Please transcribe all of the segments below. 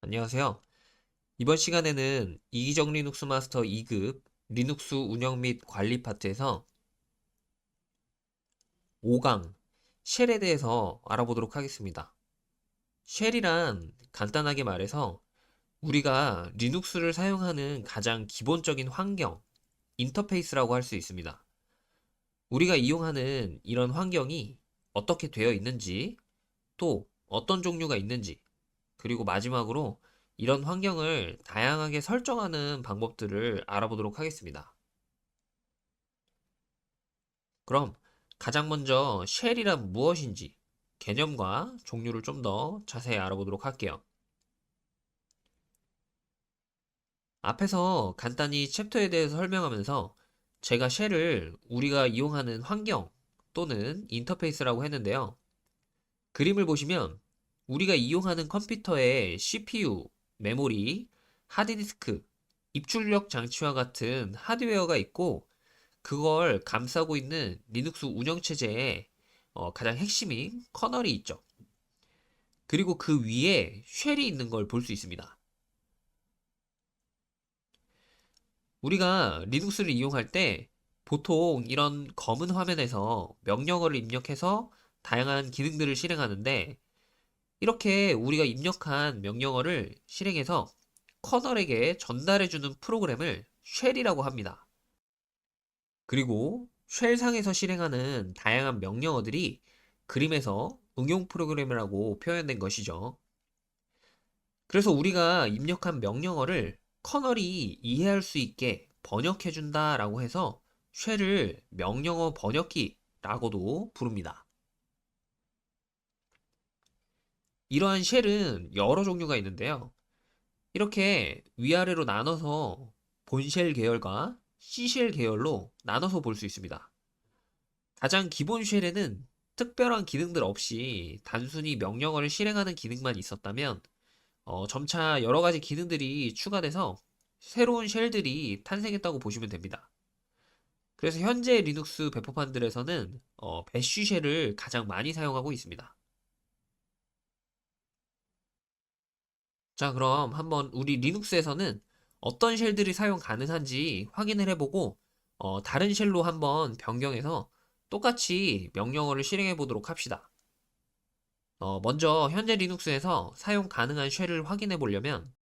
안녕하세요. 이번 시간에는 이기적 리눅스 마스터 2급 리눅스 운영 및 관리 파트에서 5강 쉘에 대해서 알아보도록 하겠습니다. 쉘이란 간단하게 말해서 우리가 리눅스를 사용하는 가장 기본적인 환경, 인터페이스라고 할 수 있습니다. 우리가 이용하는 이런 환경이 어떻게 되어 있는지, 또 어떤 종류가 있는지, 그리고 마지막으로 이런 환경을 다양하게 설정하는 방법들을 알아보도록 하겠습니다. 그럼 가장 먼저 쉘이란 무엇인지 개념과 종류를 좀 더 자세히 알아보도록 할게요. 앞에서 간단히 챕터에 대해서 설명하면서 제가 쉘을 우리가 이용하는 환경 또는 인터페이스라고 했는데요. 그림을 보시면 우리가 이용하는 컴퓨터의 CPU, 메모리, 하드디스크, 입출력 장치와 같은 하드웨어가 있고 그걸 감싸고 있는 리눅스 운영체제의 가장 핵심인 커널이 있죠. 그리고 그 위에 쉘이 있는 걸 볼 수 있습니다. 우리가 리눅스를 이용할 때 보통 이런 검은 화면에서 명령어를 입력해서 다양한 기능들을 실행하는데 이렇게 우리가 입력한 명령어를 실행해서 커널에게 전달해주는 프로그램을 쉘이라고 합니다. 그리고 쉘상에서 실행하는 다양한 명령어들이 그림에서 응용 프로그램이라고 표현된 것이죠. 그래서 우리가 입력한 명령어를 커널이 이해할 수 있게 번역해준다라고 해서 쉘을 명령어 번역기라고도 부릅니다. 이러한 쉘은 여러 종류가 있는데요. 이렇게 위아래로 나눠서 본쉘 계열과 C쉘 계열로 나눠서 볼 수 있습니다. 가장 기본 쉘에는 특별한 기능들 없이 단순히 명령어를 실행하는 기능만 있었다면 점차 여러 가지 기능들이 추가돼서 새로운 쉘들이 탄생했다고 보시면 됩니다. 그래서 현재 리눅스 배포판들에서는 배쉬 쉘을 가장 많이 사용하고 있습니다. 자, 그럼 한번 우리 리눅스에서는 어떤 쉘들이 사용 가능한지 확인을 해보고 다른 쉘로 한번 변경해서 똑같이 명령어를 실행해 보도록 합시다. 먼저 현재 리눅스에서 사용 가능한 쉘을 확인해 보려면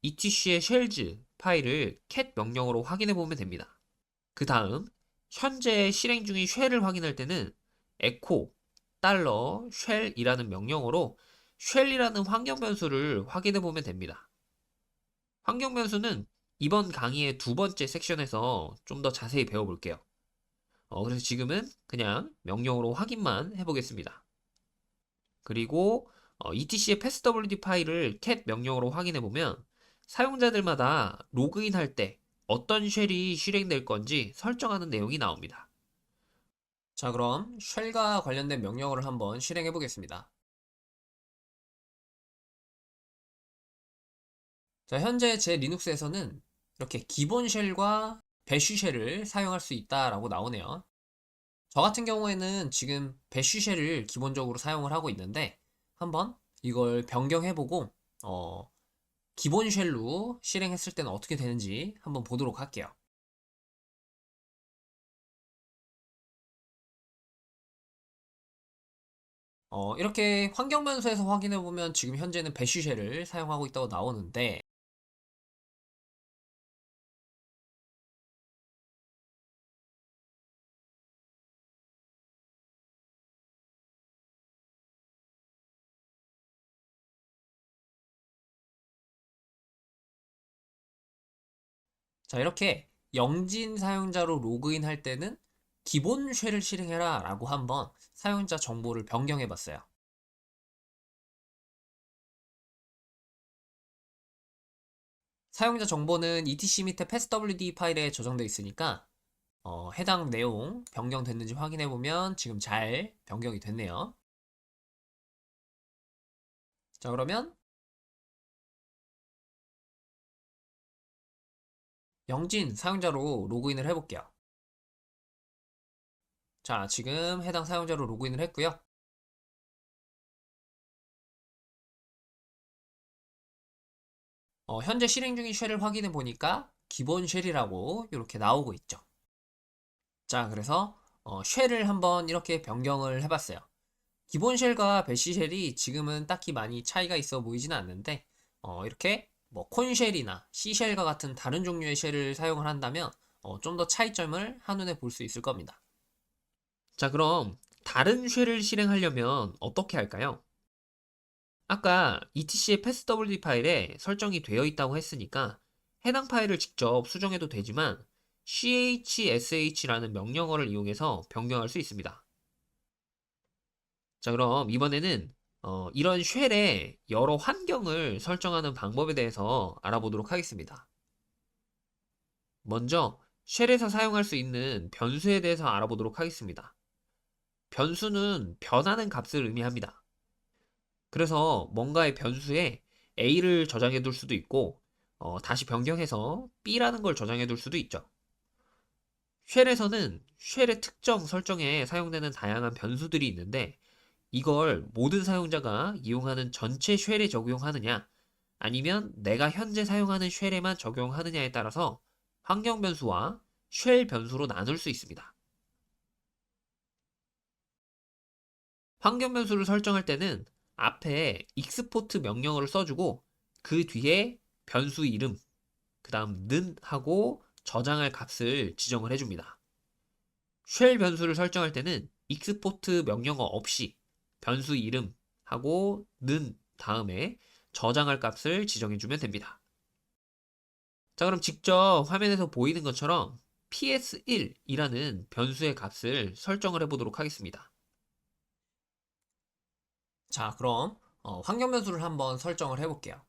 etc의 shells 파일을 cat 명령어로 확인해 보면 됩니다. 그 다음 현재 실행 중인 쉘을 확인할 때는 echo $shell이라는 명령어로 쉘이라는 환경 변수를 확인해 보면 됩니다. 환경 변수는 이번 강의의 두 번째 섹션에서 좀 더 자세히 배워볼게요. 그래서 지금은 그냥 명령어로 확인만 해보겠습니다. 그리고 etc의 passwd 파일을 cat 명령어로 확인해 보면 사용자들마다 로그인 할 때 어떤 쉘이 실행될 건지 설정하는 내용이 나옵니다. 자, 그럼 쉘과 관련된 명령어를 한번 실행해 보겠습니다. 자, 현재 제 리눅스에서는 이렇게 기본 쉘과 배쉬 쉘을 사용할 수 있다라고 나오네요. 저 같은 경우에는 지금 배쉬 쉘을 기본적으로 사용을 하고 있는데 한번 이걸 변경해보고 기본 쉘로 실행했을 때는 어떻게 되는지 한번 보도록 할게요. 이렇게 환경 변수에서 확인해 보면 지금 현재는 배쉬 쉘을 사용하고 있다고 나오는데 자, 이렇게 영진 사용자로 로그인 할 때는 기본 쉘을 실행해라 라고 한번 사용자 정보를 변경해 봤어요. 사용자 정보는 etc 밑에 passwd 파일에 저장되어 있으니까 해당 내용 변경됐는지 확인해 보면 지금 잘 변경이 됐네요. 자, 그러면 영진 사용자로 로그인을 해볼게요. 자, 지금 해당 사용자로 로그인을 했고요. 현재 실행 중인 쉘을 확인해 보니까 기본 쉘이라고 이렇게 나오고 있죠. 자, 그래서 쉘을 한번 이렇게 변경을 해봤어요. 기본 쉘과 배시 쉘이 지금은 딱히 많이 차이가 있어 보이지는 않는데, 이렇게 뭐 콘쉘이나 C쉘과 같은 다른 종류의 쉘을 사용을 한다면 좀 더 차이점을 한눈에 볼 수 있을 겁니다. 자, 그럼 다른 쉘을 실행하려면 어떻게 할까요? 아까 etc의 passwd 파일에 설정이 되어 있다고 했으니까 해당 파일을 직접 수정해도 되지만 chsh라는 명령어를 이용해서 변경할 수 있습니다. 자, 그럼 이번에는 이런 쉘의 여러 환경을 설정하는 방법에 대해서 알아보도록 하겠습니다. 먼저 쉘에서 사용할 수 있는 변수에 대해서 알아보도록 하겠습니다. 변수는 변하는 값을 의미합니다. 그래서 뭔가의 변수에 a를 저장해 둘 수도 있고 다시 변경해서 b라는 걸 저장해 둘 수도 있죠. 쉘에서는 쉘의 특정 설정에 사용되는 다양한 변수들이 있는데 이걸 모든 사용자가 이용하는 전체 쉘에 적용하느냐 아니면 내가 현재 사용하는 쉘에만 적용하느냐에 따라서 환경 변수와 쉘 변수로 나눌 수 있습니다. 환경 변수를 설정할 때는 앞에 export 명령어를 써주고 그 뒤에 변수 이름, 그 다음 는 하고 저장할 값을 지정을 해줍니다. 쉘 변수를 설정할 때는 export 명령어 없이 변수 이름 하고 는 다음에 저장할 값을 지정해주면 됩니다. 자, 그럼 직접 화면에서 보이는 것처럼 ps1이라는 변수의 값을 설정을 해보도록 하겠습니다. 자, 그럼 환경 변수를 한번 설정을 해볼게요.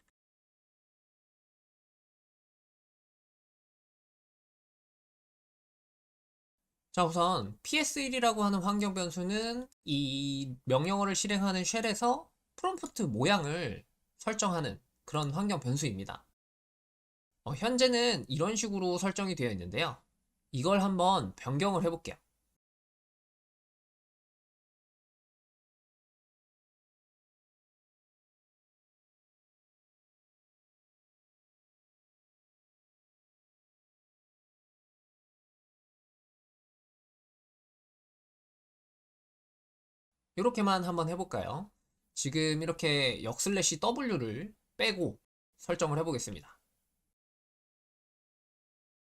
자, 우선 ps1이라고 하는 환경 변수는 이 명령어를 실행하는 쉘에서 프롬프트 모양을 설정하는 그런 환경 변수입니다. 현재는 이런 식으로 설정이 되어 있는데요. 이걸 한번 변경을 해볼게요. 이렇게만 한번 해볼까요? 지금 이렇게 역슬래시 W를 빼고 설정을 해보겠습니다.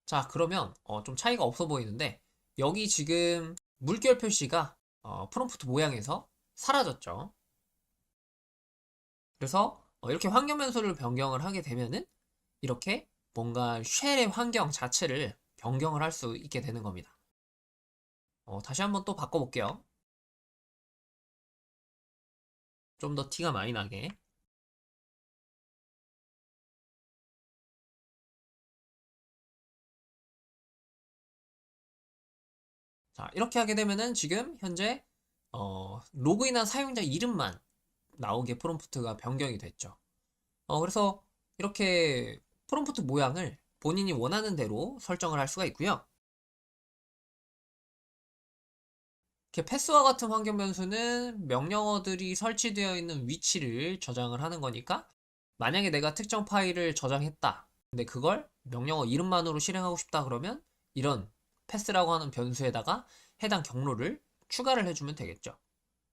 자, 그러면 좀 차이가 없어 보이는데 여기 지금 물결 표시가 프롬프트 모양에서 사라졌죠. 그래서 이렇게 환경 변수를 변경을 하게 되면은 이렇게 뭔가 쉘의 환경 자체를 변경을 할 수 있게 되는 겁니다. 다시 한번 또 바꿔볼게요. 좀 더 티가 많이 나게. 자, 이렇게 하게 되면은 지금 현재 로그인한 사용자 이름만 나오게 프롬프트가 변경이 됐죠. 그래서 이렇게 프롬프트 모양을 본인이 원하는 대로 설정을 할 수가 있고요. 이렇게 패스와 같은 환경 변수는 명령어들이 설치되어 있는 위치를 저장을 하는 거니까 만약에 내가 특정 파일을 저장했다. 근데 그걸 명령어 이름만으로 실행하고 싶다 그러면 이런 패스라고 하는 변수에다가 해당 경로를 추가를 해주면 되겠죠.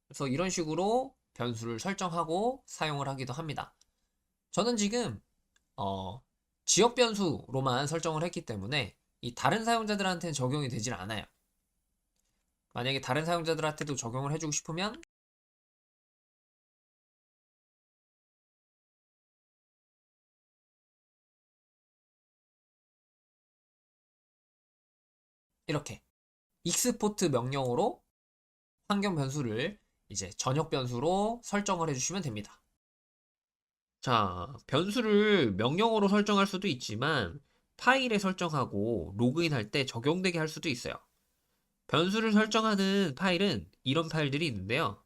그래서 이런 식으로 변수를 설정하고 사용을 하기도 합니다. 저는 지금 어, 지역 변수로만 설정을 했기 때문에 이 다른 사용자들한테는 적용이 되질 않아요. 만약에 다른 사용자들한테도 적용을 해주고 싶으면 이렇게 익스포트 명령어로 환경 변수를 이제 전역 변수로 설정을 해주시면 됩니다. 자, 변수를 명령어로 설정할 수도 있지만 파일에 설정하고 로그인할 때 적용되게 할 수도 있어요. 변수를 설정하는 파일은 이런 파일들이 있는데요.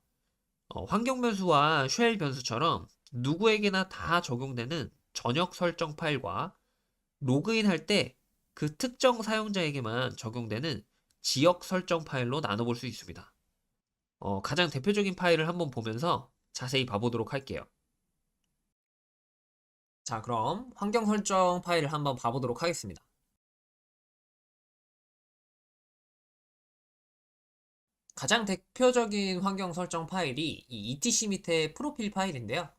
환경 변수와 쉘 변수처럼 누구에게나 다 적용되는 전역 설정 파일과 로그인할 때 그 특정 사용자에게만 적용되는 지역 설정 파일로 나눠볼 수 있습니다. 가장 대표적인 파일을 한번 보면서 자세히 봐보도록 할게요. 자, 그럼 환경 설정 파일을 한번 봐보도록 하겠습니다. 가장 대표적인 환경 설정 파일이 이 etc 밑에 프로필 파일인데요.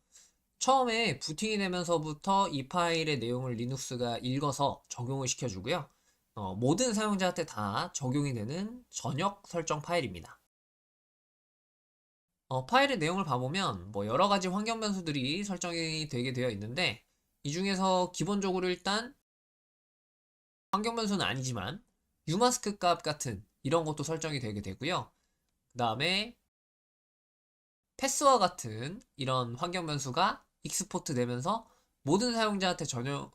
처음에 부팅이 되면서부터 이 파일의 내용을 리눅스가 읽어서 적용을 시켜주고요. 모든 사용자한테 다 적용이 되는 전역 설정 파일입니다. 파일의 내용을 봐보면 뭐 여러 가지 환경 변수들이 설정이 되게 되어 있는데 이 중에서 기본적으로 일단 환경 변수는 아니지만 유마스크 값 같은 이런 것도 설정이 되게 되고요. 그 다음에 패스와 같은 이런 환경 변수가 익스포트 되면서 모든 사용자한테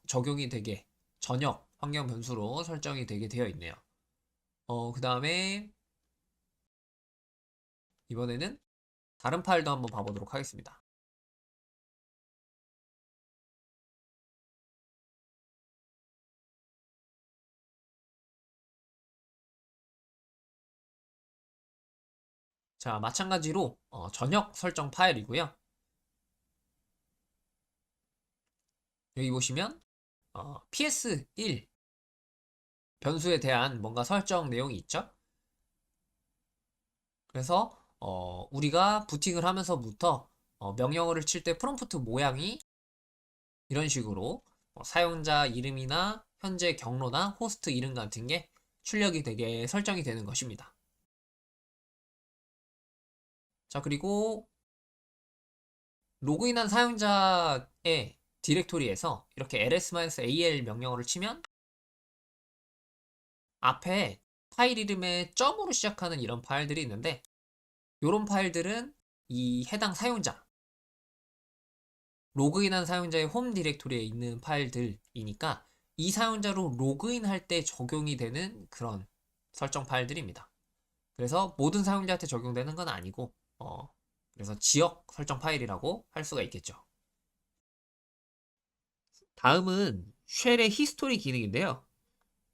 적용이 되게 전역 환경 변수로 설정이 되게 되어 있네요. 그 다음에 이번에는 다른 파일도 한번 봐보도록 하겠습니다. 자, 마찬가지로 전역 설정 파일이고요. 여기 보시면 PS1 변수에 대한 뭔가 설정 내용이 있죠. 그래서 우리가 부팅을 하면서부터 명령어를 칠 때 프롬프트 모양이 이런 식으로 사용자 이름이나 현재 경로나 호스트 이름 같은 게 출력이 되게 설정이 되는 것입니다. 자, 그리고 로그인한 사용자의 디렉토리에서 이렇게 ls-al 명령어를 치면 앞에 파일 이름에 점으로 시작하는 이런 파일들이 있는데 이런 파일들은 이 해당 사용자 로그인한 사용자의 홈 디렉토리에 있는 파일들이니까 이 사용자로 로그인할 때 적용이 되는 그런 설정 파일들입니다. 그래서 모든 사용자한테 적용되는 건 아니고 그래서 지역 설정 파일이라고 할 수가 있겠죠. 다음은 쉘의 히스토리 기능인데요.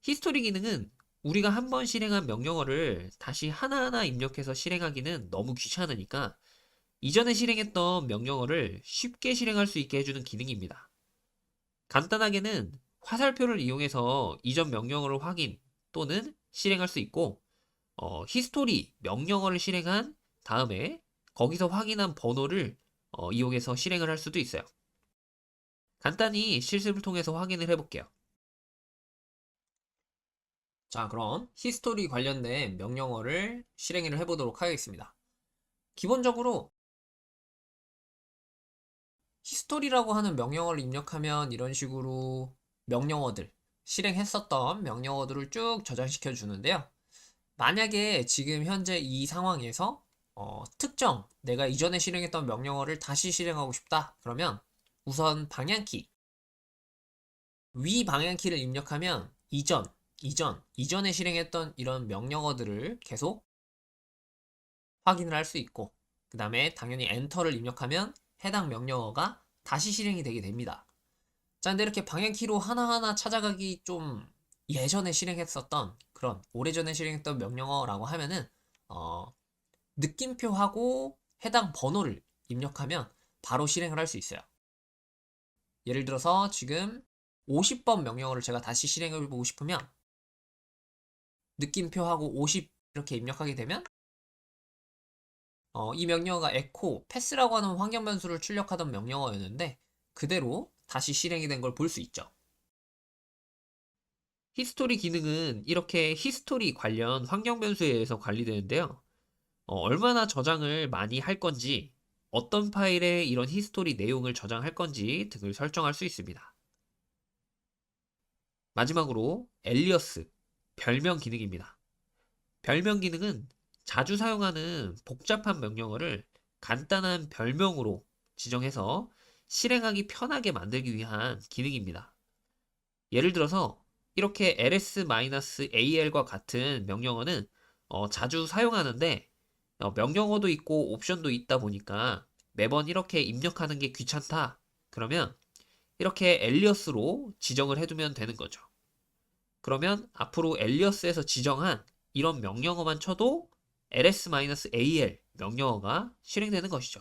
히스토리 기능은 우리가 한번 실행한 명령어를 다시 하나하나 입력해서 실행하기는 너무 귀찮으니까 이전에 실행했던 명령어를 쉽게 실행할 수 있게 해주는 기능입니다. 간단하게는 화살표를 이용해서 이전 명령어를 확인 또는 실행할 수 있고 히스토리 명령어를 실행한 다음에 거기서 확인한 번호를 이용해서 실행을 할 수도 있어요. 간단히 실습을 통해서 확인을 해볼게요. 자, 그럼 히스토리 관련된 명령어를 실행을 해보도록 하겠습니다. 기본적으로 히스토리라고 하는 명령어를 입력하면 이런 식으로 명령어들, 실행했었던 명령어들을 쭉 저장시켜 주는데요. 만약에 지금 현재 이 상황에서 특정 내가 이전에 실행했던 명령어를 다시 실행하고 싶다. 그러면 우선 방향키, 위 방향키를 입력하면 이전에 실행했던 이런 명령어들을 계속 확인을 할 수 있고 그 다음에 당연히 엔터를 입력하면 해당 명령어가 다시 실행이 되게 됩니다. 자, 근데 이렇게 방향키로 하나하나 찾아가기 좀 예전에 실행했었던 그런 오래전에 실행했던 명령어라고 하면은 느낌표하고 해당 번호를 입력하면 바로 실행을 할 수 있어요. 예를 들어서 지금 50번 명령어를 제가 다시 실행해 보고 싶으면 느낌표하고 50 이렇게 입력하게 되면 이 명령어가 echo pass라고 하는 환경 변수를 출력하던 명령어였는데 그대로 다시 실행이 된 걸 볼 수 있죠. 히스토리 기능은 이렇게 히스토리 관련 환경 변수에 의해서 관리되는데요. 얼마나 저장을 많이 할 건지, 어떤 파일에 이런 히스토리 내용을 저장할 건지 등을 설정할 수 있습니다. 마지막으로 엘리어스, 별명 기능입니다. 별명 기능은 자주 사용하는 복잡한 명령어를 간단한 별명으로 지정해서 실행하기 편하게 만들기 위한 기능입니다. 예를 들어서 이렇게 ls-al과 같은 명령어는 자주 사용하는데 명령어도 있고 옵션도 있다 보니까 매번 이렇게 입력하는 게 귀찮다. 그러면 이렇게 엘리어스로 지정을 해두면 되는 거죠. 그러면 앞으로 엘리어스에서 지정한 이런 명령어만 쳐도 ls-al 명령어가 실행되는 것이죠.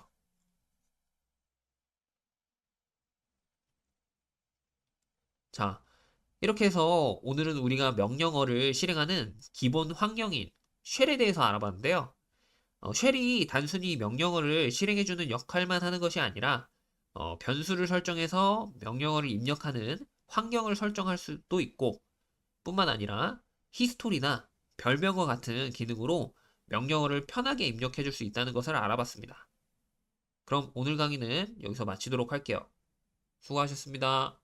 자, 이렇게 해서 오늘은 우리가 명령어를 실행하는 기본 환경인 쉘에 대해서 알아봤는데요. 쉘이 단순히 명령어를 실행해주는 역할만 하는 것이 아니라 변수를 설정해서 명령어를 입력하는 환경을 설정할 수도 있고 뿐만 아니라 히스토리나 별명과 같은 기능으로 명령어를 편하게 입력해 줄 수 있다는 것을 알아봤습니다. 그럼 오늘 강의는 여기서 마치도록 할게요. 수고하셨습니다.